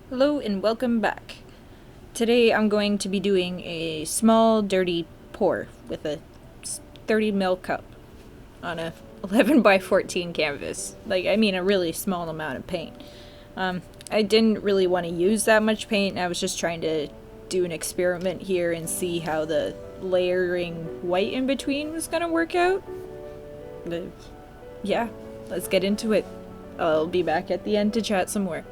Hello and welcome back. Today I'm going to be doing a small dirty pour with a 30 ml cup on a 11 by 14 canvas. A really small amount of paint. I didn't really want to use that much paint. I was just trying to do an experiment here and see how the layering white in between was going to work out. But yeah, let's get into it. I'll be back at the end to chat some more.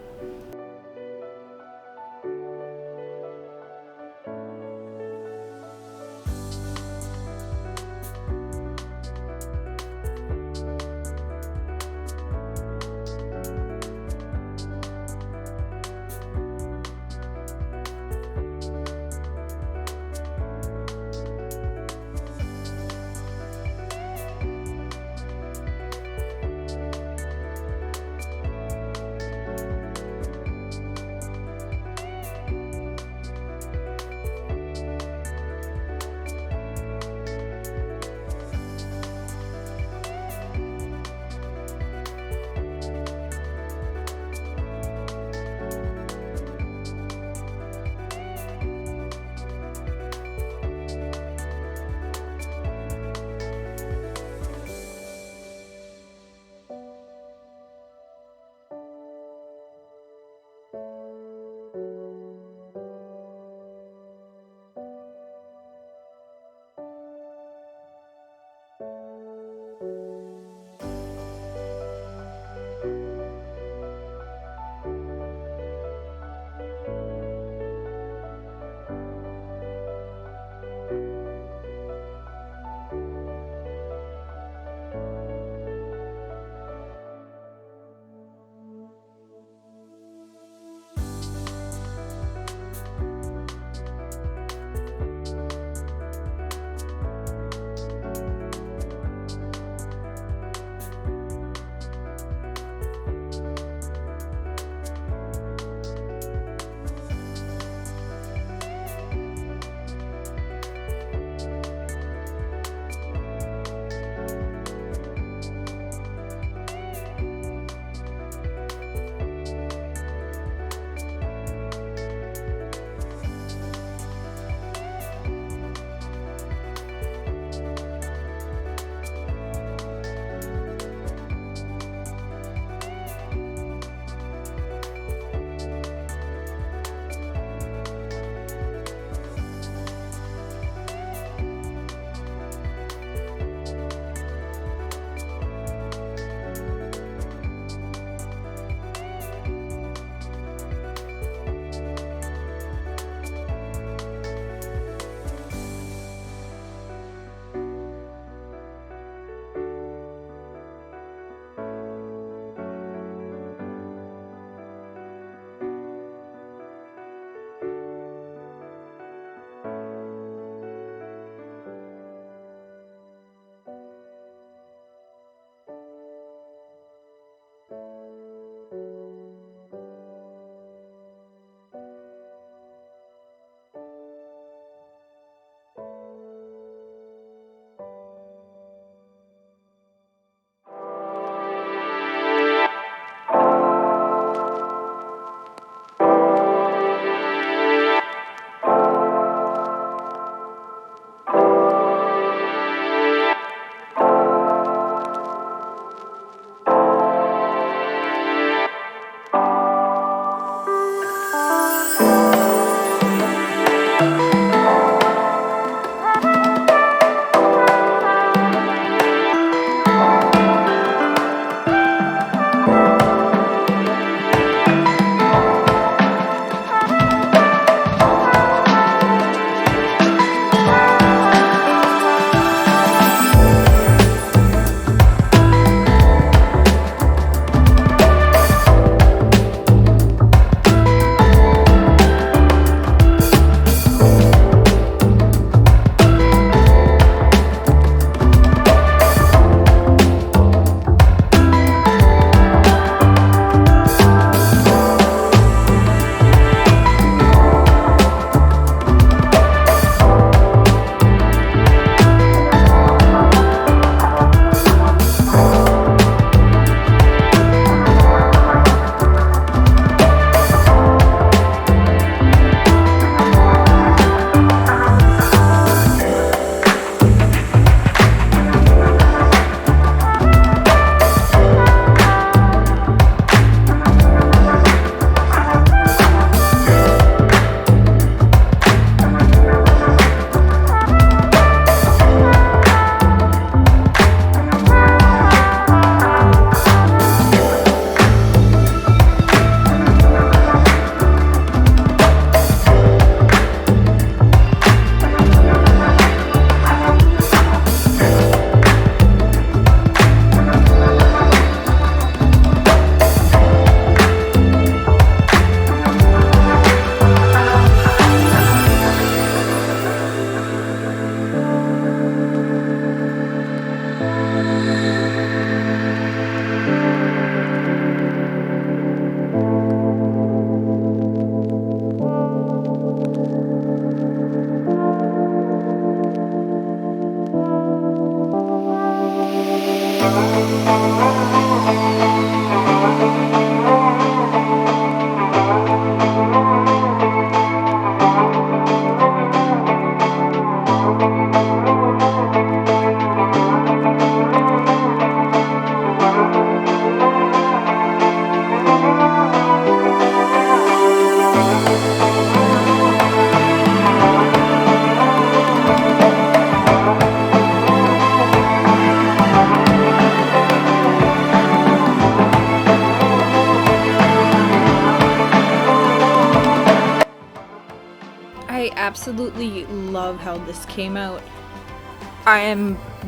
absolutely love how this came out.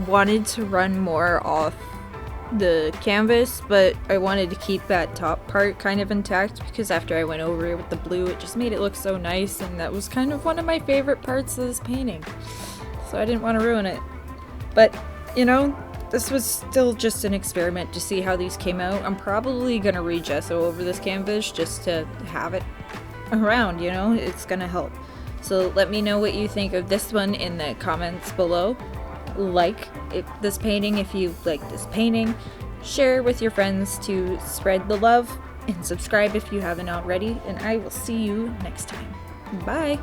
Wanted to run more off the canvas, but I wanted to keep that top part kind of intact because after I went over it with the blue, it just made it look so nice, and that was kind of one of my favorite parts of this painting. So I didn't want to ruin it. But, you know, this was still just an experiment to see how these came out. I'm probably gonna re-gesso over this canvas just to have it around, you know? It's gonna help. So let me know what you think of this one in the comments below. Like this painting if you like this painting, share with your friends to spread the love, and subscribe if you haven't already, and I will see you next time. Bye!